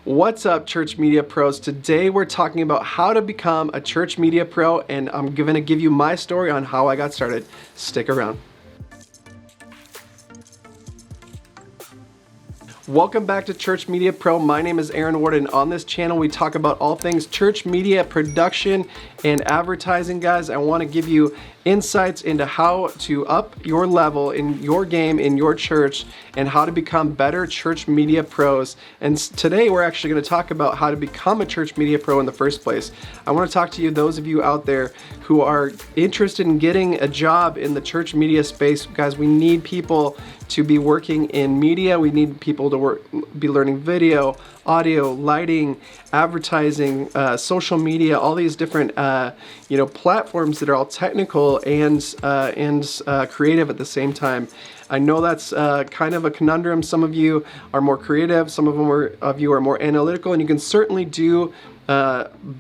What's up, church media pros? Today we're talking about how to become a church media pro, and I'm going to give you my story on how I got started. Stick around. Welcome back to Church Media Pro. My name is Aaron Ward, and on this channel we talk about all things church media production and advertising. Guys, I want to give you insights into how to up your level in your game in your church and how to become better church media pros. And today we're actually going to talk about how to become a church media pro in the first place. I want to talk to you, those of you out there who are interested in getting a job in the church media space. Guys, we need people to be working in media. We need people to be learning video, audio, lighting, advertising, social media, all these different platforms that are all technical and creative at the same time. I know that's kind of a conundrum. Some of you are more creative, some of you are more analytical, and you can certainly do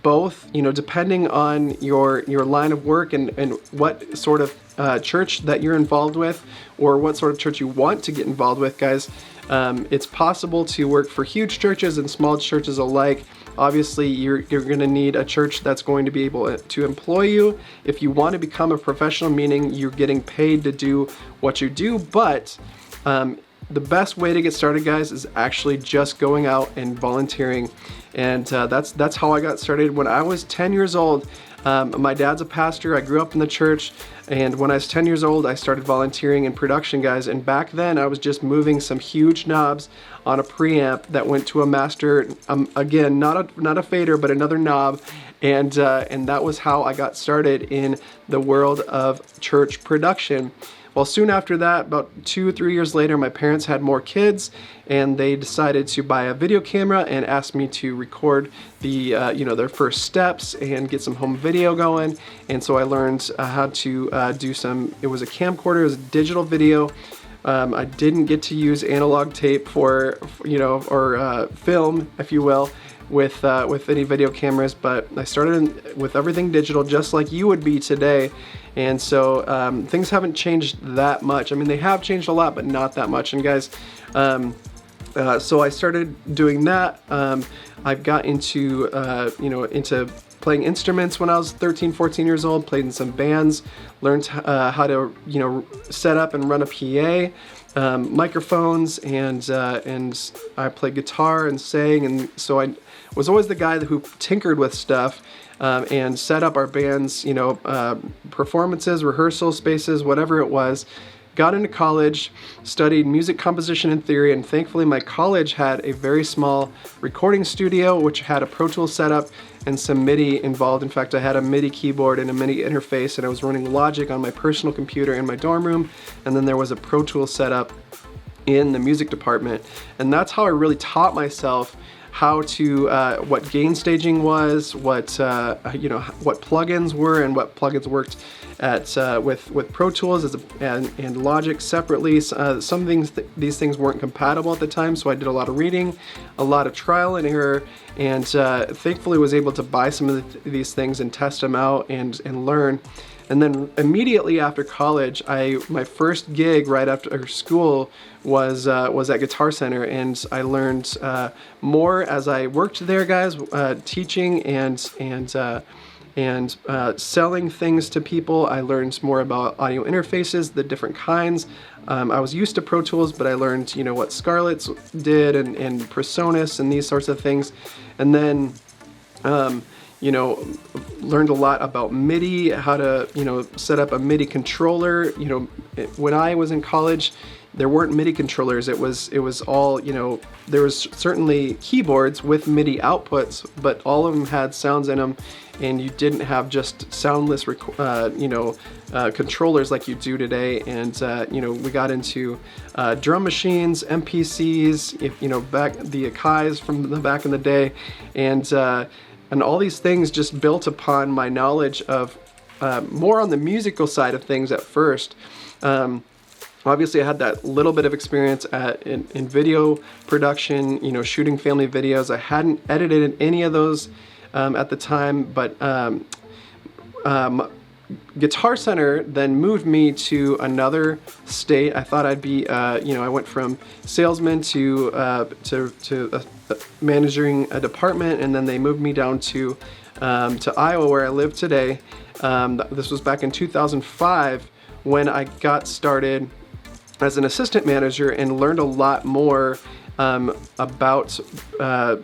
both, depending on your line of work and what sort of church that you're involved with, or what sort of church you want to get involved with. Guys, it's possible to work for huge churches and small churches alike. Obviously, you're going to need a church that's going to be able to employ you if you want to become a professional, meaning you're getting paid to do what you do. But the best way to get started, guys, is actually just going out and volunteering. And that's how I got started. When I was 10 years old, my dad's a pastor. I grew up in the church, and when I was 10 years old, I started volunteering in production, guys. And back then, I was just moving some huge knobs on a preamp that went to a master. Again, not a fader, but another knob. And that was how I got started in the world of church production. Well, soon after that, about 2 or 3 years later, my parents had more kids, and they decided to buy a video camera and asked me to record their first steps and get some home video going. And so I learned how to do some. It was a camcorder, it was a digital video. I didn't get to use analog tape or film, if you will, with any video cameras, but I started with everything digital, just like you would be today. And so things haven't changed that much. I mean, they have changed a lot, but not that much. And guys, so I started doing that. I've got into playing instruments when I was 13, 14 years old, played in some bands, learned how to, set up and run a PA, microphones, and I played guitar and sang. And so I was always the guy who tinkered with stuff and set up our band's, performances, rehearsal spaces, whatever it was. Got into college, studied music composition and theory, and thankfully my college had a very small recording studio which had a Pro Tools setup and some MIDI involved. In fact, I had a MIDI keyboard and a MIDI interface, and I was running Logic on my personal computer in my dorm room, and then there was a Pro Tools setup in the music department. And that's how I really taught myself how to what gain staging was, what plugins were, and what plugins worked at with Pro Tools and Logic separately. Some things, these things weren't compatible at the time, so I did a lot of reading, a lot of trial and error, and thankfully was able to buy some of these things and test them out and learn. And then immediately after college, my first gig right after school was at Guitar Center, and I learned more as I worked there, guys, teaching and selling things to people. I learned more about audio interfaces, the different kinds. I was used to Pro Tools, but I learned what Scarlett's did and Presonus and these sorts of things, and then learned a lot about MIDI, how to, set up a MIDI controller. When I was in college, there weren't MIDI controllers. It was all, there was certainly keyboards with MIDI outputs, but all of them had sounds in them, and you didn't have just soundless, controllers like you do today. And, we got into drum machines, MPCs, back the Akai's from the back in the day, and all these things just built upon my knowledge of more on the musical side of things at first. Obviously, I had that little bit of experience in video production, shooting family videos. I hadn't edited any of those at the time, but Guitar Center then moved me to another state. I thought I'd be, I went from salesman to managing a department, and then they moved me down to Iowa, where I live today. This was back in 2005 when I got started as an assistant manager and learned a lot more about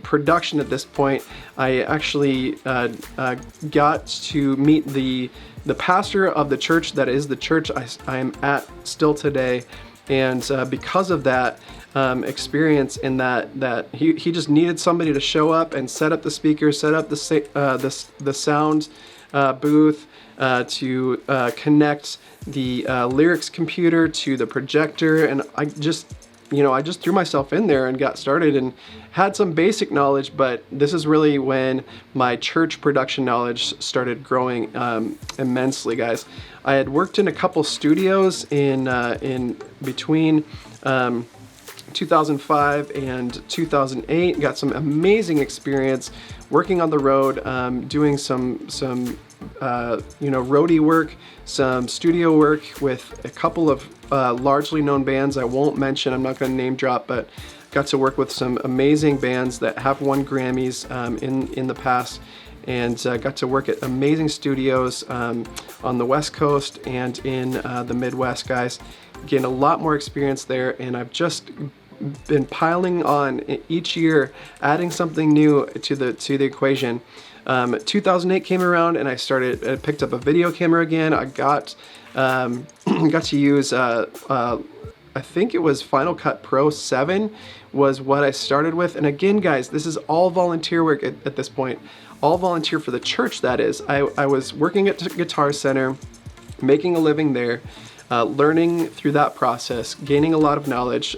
production at this point. I actually got to meet the pastor of the church that is the church I am at still today, and because of that experience in that he just needed somebody to show up and set up the speakers, set up the sound booth, to connect the lyrics computer to the projector, and I just threw myself in there and got started and had some basic knowledge, but this is really when my church production knowledge started growing immensely, guys. I had worked in a couple studios in between 2005 and 2008. Got some amazing experience working on the road, doing some roadie work, some studio work with a couple of largely known bands I won't mention. I'm not going to name drop, but got to work with some amazing bands that have won Grammys in the past, and got to work at amazing studios on the West Coast and in the Midwest, guys. Gained a lot more experience there, and I've just been piling on each year, adding something new to the equation. 2008 came around, and I picked up a video camera again. I got to use I think it was Final Cut Pro 7 was what I started with. And again, guys, this is all volunteer work at this point, all volunteer for the church, that is. I was working at Guitar Center, making a living there, learning through that process, gaining a lot of knowledge.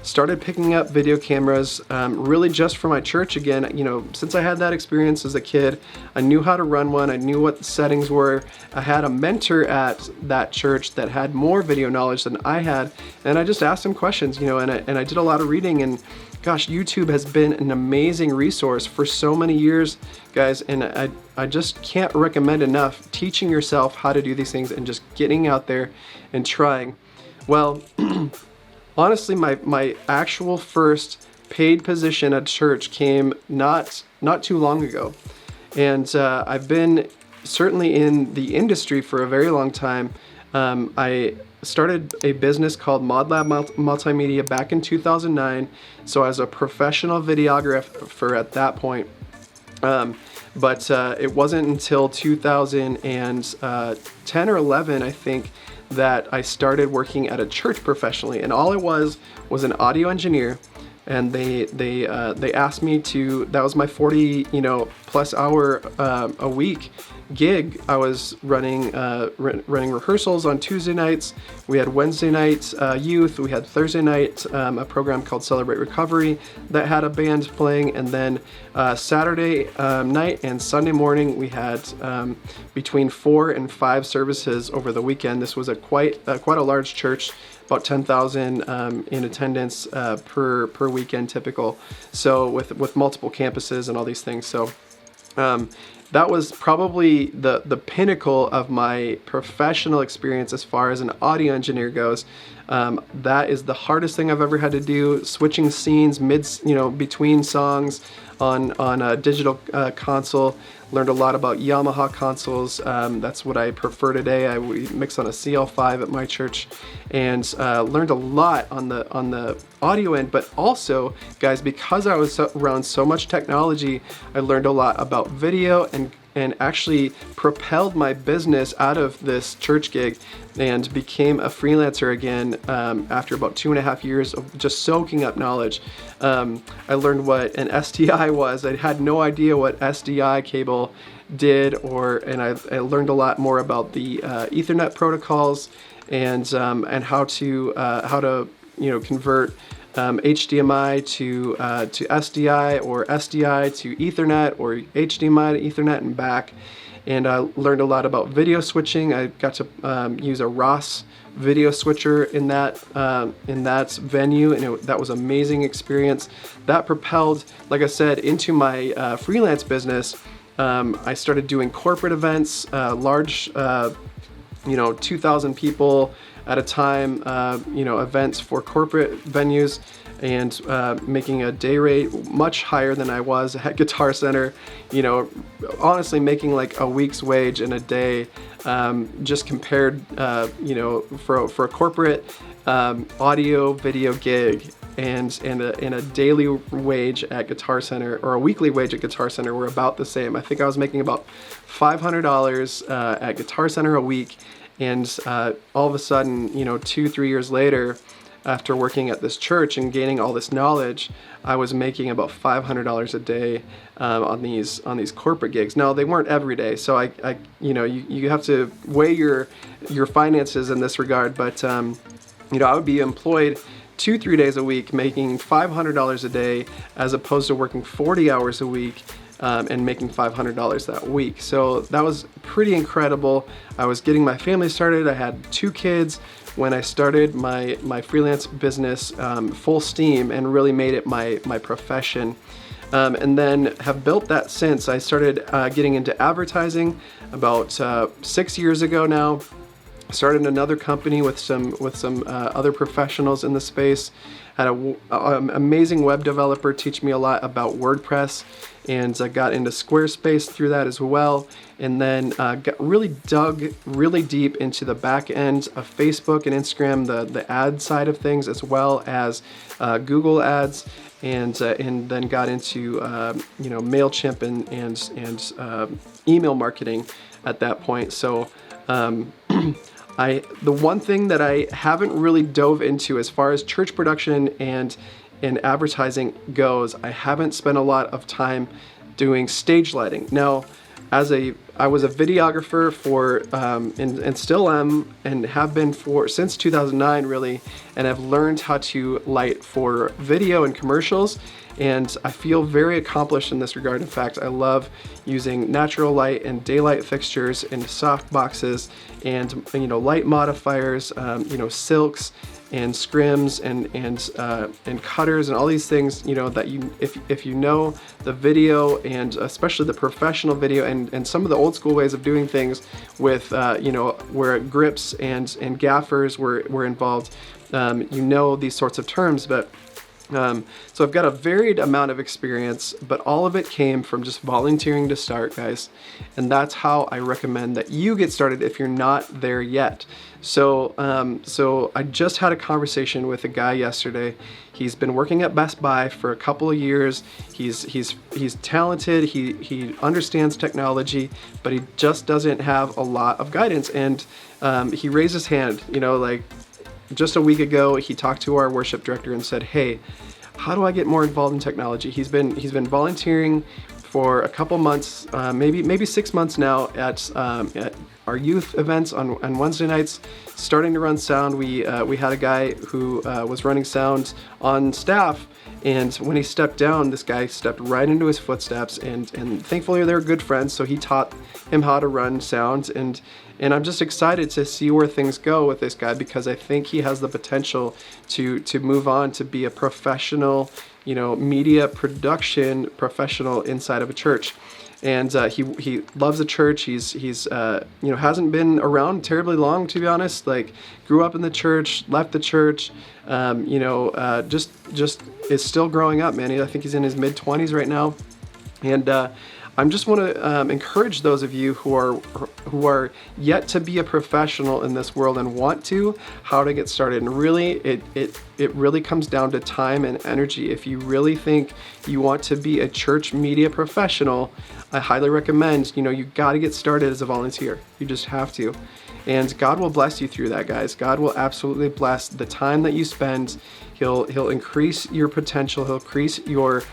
Started picking up video cameras, really just for my church again. Since I had that experience as a kid, I knew how to run one. I knew what the settings were. I had a mentor at that church that had more video knowledge than I had, and I just asked him questions, and I did a lot of reading. And gosh, YouTube has been an amazing resource for so many years, guys, and I just can't recommend enough teaching yourself how to do these things and just getting out there and trying. Well, honestly, my actual first paid position at church came not too long ago, and I've been certainly in the industry for a very long time. I started a business called ModLab Multimedia back in 2009, so I was a professional videographer at that point. But it wasn't until 2010 or 11, I think, that I started working at a church professionally, and all I was an audio engineer. And they asked me to. That was my 40 plus hour a week gig. I was running rehearsals on Tuesday nights. We had Wednesday night youth. We had Thursday night a program called Celebrate Recovery that had a band playing, and then Saturday night and Sunday morning we had between 4 and 5 services over the weekend. This was quite a large church. About 10,000 in attendance per weekend, typical. So with multiple campuses and all these things. So that was probably the pinnacle of my professional experience as far as an audio engineer goes. That is the hardest thing I've ever had to do. Switching scenes between songs on a digital console. Learned a lot about Yamaha consoles. That's what I prefer today. We mix on a CL5 at my church, and learned a lot on the audio end. But also, guys, because I was around so much technology, I learned a lot about video and actually propelled my business out of this church gig and became a freelancer again after about 2.5 years of just soaking up knowledge. I learned what an SDI was. I had no idea what SDI cable did, and I learned a lot more about the Ethernet protocols and how to convert HDMI to SDI, or SDI to Ethernet, or HDMI to Ethernet and back. And I learned a lot about video switching. I got to use a Ross video switcher in that venue, and that was an amazing experience. That propelled, like I said, into my freelance business. I started doing corporate events, large, 2,000 people at a time, events for corporate venues, and making a day rate much higher than I was at Guitar Center, honestly making like a week's wage in a day, just compared, for a corporate audio video gig and a daily wage at Guitar Center, or a weekly wage at Guitar Center, were about the same. I think I was making about $500 at Guitar Center a week, and all of a sudden, 2-3 years later, after working at this church and gaining all this knowledge, I was making about $500 a day on these corporate gigs. Now, they weren't every day, so you have to weigh your finances in this regard. But I would be employed 2-3 days a week, making $500 a day, as opposed to working 40 hours a week and making $500 that week. So that was pretty incredible. I was getting my family started. I had 2 kids when I started my freelance business full steam, and really made it my profession. And then have built that since. I started getting into advertising about 6 years ago now. Started another company with some other professionals in the space. Had an amazing web developer teach me a lot about WordPress, and I got into Squarespace through that as well. And then dug really deep into the back end of Facebook and Instagram, the ad side of things, as well as Google ads, and then got into MailChimp and email marketing at that point. So the one thing that I haven't really dove into as far as church production and advertising goes, I haven't spent a lot of time doing stage lighting. Now, I was a videographer for, and still am, and have been since 2009 really, and I've learned how to light for video and commercials, and I feel very accomplished in this regard. In fact, I love using natural light and daylight fixtures and soft boxes, and light modifiers, silks and scrims and cutters and all these things, that if you know the video, and especially the professional video, and some of the old school ways of doing things with where grips and gaffers were involved, these sorts of terms. But so I've got a varied amount of experience, but all of it came from just volunteering to start, guys. And that's how I recommend that you get started if you're not there yet. So I just had a conversation with a guy yesterday. He's been working at Best Buy for a couple of years. He's talented. He understands technology, but he just doesn't have a lot of guidance. And he raised his hand, just a week ago. He talked to our worship director and said, "Hey, how do I get more involved in technology?" He's been volunteering for a couple months, maybe 6 months now, at our youth events on Wednesday nights, starting to run sound. We had a guy who was running sound on staff, and when he stepped down, this guy stepped right into his footsteps, and thankfully they're good friends, so he taught him how to run sound, and I'm just excited to see where things go with this guy, because I think he has the potential to move on to be a professional, media production professional inside of a church. And he loves the church. He's hasn't been around terribly long, to be honest. Grew up in the church, left the church, just is still growing up, man. I think he's in his mid-20s right now. And I just want to encourage those of you who are yet to be a professional in this world and want to, how to get started. And really, it really comes down to time and energy. If you really think you want to be a church media professional, I highly recommend, you got to get started as a volunteer. You just have to. And God will bless you through that, guys. God will absolutely bless the time that you spend. He'll increase your potential. He'll increase your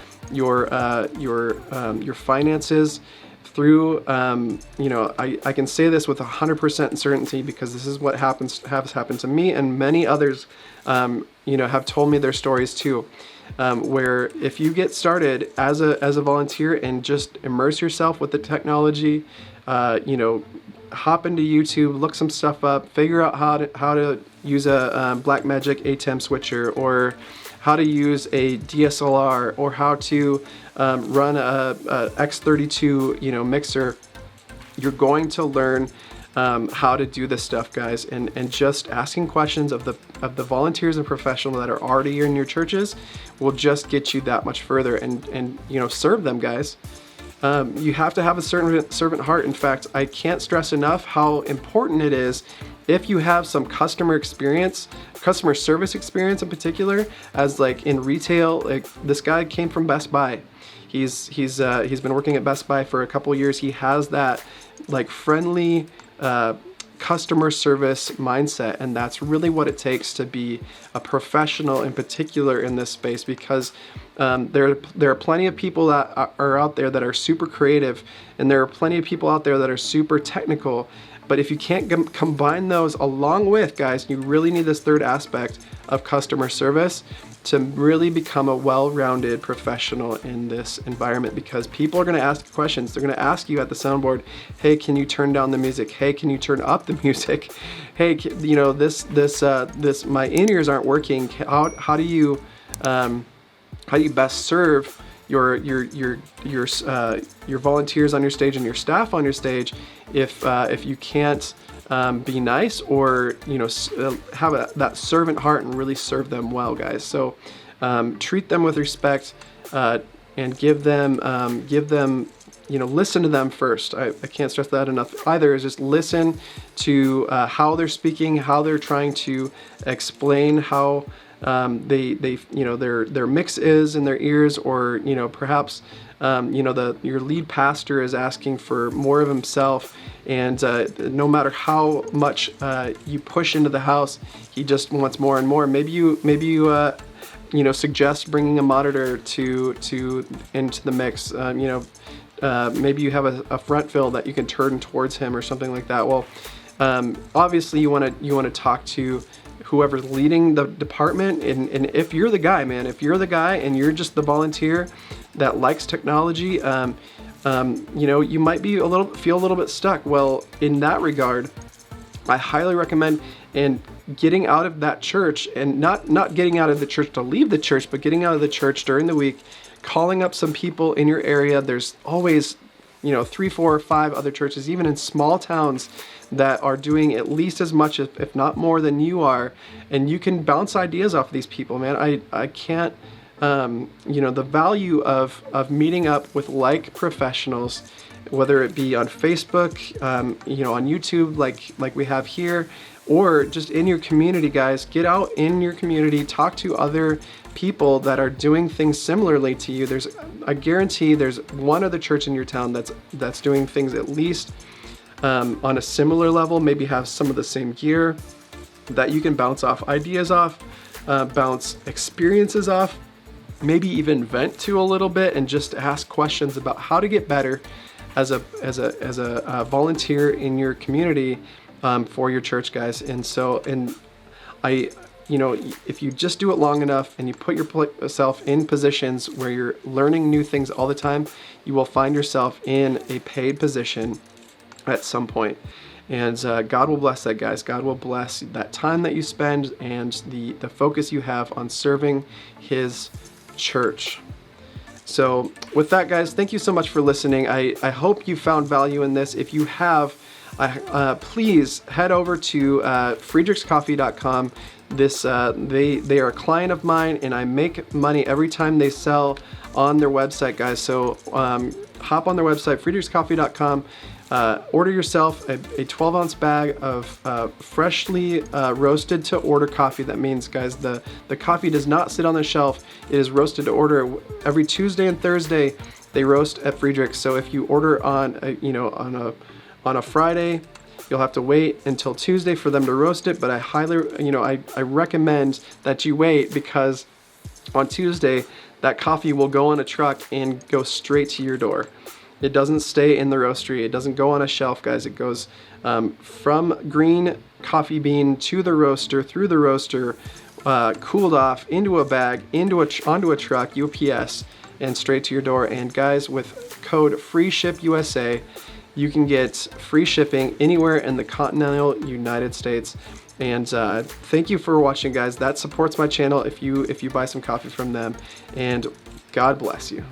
finances through, I can say this with 100% certainty, because this is what has happened to me, and many others, have told me their stories too, where if you get started as a volunteer and just immerse yourself with the technology, hop into YouTube, look some stuff up, figure out how to use a Blackmagic ATEM switcher, or how to use a DSLR, or how to run a X32, mixer. You're going to learn how to do this stuff, guys, and just asking questions of the volunteers and professionals that are already in your churches will just get you that much further, and serve them, guys. You have to have a certain servant heart. In fact, I can't stress enough how important it is if you have some customer service experience in particular, as like in retail. Like, this guy came from Best Buy. He's been working at Best Buy for a couple years. He has that like friendly customer service mindset, and that's really what it takes to be a professional in particular in this space, because there are plenty of people that are out there that are super creative, and there are plenty of people out there that are super technical. But if you can't combine those along with, guys, you really need this third aspect of customer service to really become a well-rounded professional in this environment, because people are going to ask questions. They're going to ask you at the soundboard, hey, can you turn down the music? Hey, can you turn up the music? Hey, this my in-ears aren't working. How do you best serve your volunteers on your stage and your staff on your stage if you can't be nice, or have that servant heart and really serve them well, guys. So treat them with respect, and give them listen to them first. I can't stress that enough either, is just listen to how they're speaking, how they're trying to explain how their mix is in their ears, or perhaps your lead pastor is asking for more of himself, and no matter how much you push into the house, he just wants more and more. Maybe you suggest bringing a monitor into the mix. Maybe you have a front fill that you can turn towards him or something like that. Well, obviously you want to talk to whoever's leading the department, and if you're the guy, man, if you're the guy and you're just the volunteer that likes technology, you might feel a little bit stuck. Well, in that regard, I highly recommend getting out of that church, and not getting out of the church to leave the church, but getting out of the church during the week, calling up some people in your area. There's always 3, 4, 5 other churches, even in small towns, that are doing at least as much, if not more, than you are, and you can bounce ideas off of these people, man. I can't, the value of meeting up with like professionals, whether it be on Facebook, on YouTube, like we have here, or just in your community, guys. Get out in your community, talk to other people that are doing things similarly to you. I guarantee there's one other church in your town that's doing things at least on a similar level, maybe have some of the same gear, that you can bounce off ideas off, bounce experiences off, maybe even vent to a little bit, and just ask questions about how to get better as a volunteer in your community for your church, guys. If you just do it long enough and you put yourself in positions where you're learning new things all the time, you will find yourself in a paid position at some point. And God will bless that, guys. God will bless that time that you spend and the focus you have on serving His church. So with that, guys, thank you so much for listening. I hope you found value in this. If you have, please head over to friedrichscoffee.com. They are a client of mine, and I make money every time they sell on their website, guys. So hop on their website, friedrichscoffee.com. Order yourself a 12-ounce bag of freshly roasted to order coffee. That means, guys, the coffee does not sit on the shelf. It is roasted to order. Every Tuesday and Thursday they roast at Friedrichs. So if you order on a Friday, you'll have to wait until Tuesday for them to roast it. But I highly, I recommend that you wait, because on Tuesday that coffee will go on a truck and go straight to your door. It doesn't stay in the roastery. It doesn't go on a shelf, guys. It goes from green coffee bean to the roaster, through the roaster, cooled off, into a bag, onto a truck, UPS, and straight to your door. And guys, with code FREESHIPUSA, you can get free shipping anywhere in the continental United States. And thank you for watching, guys. That supports my channel if you buy some coffee from them. And God bless you.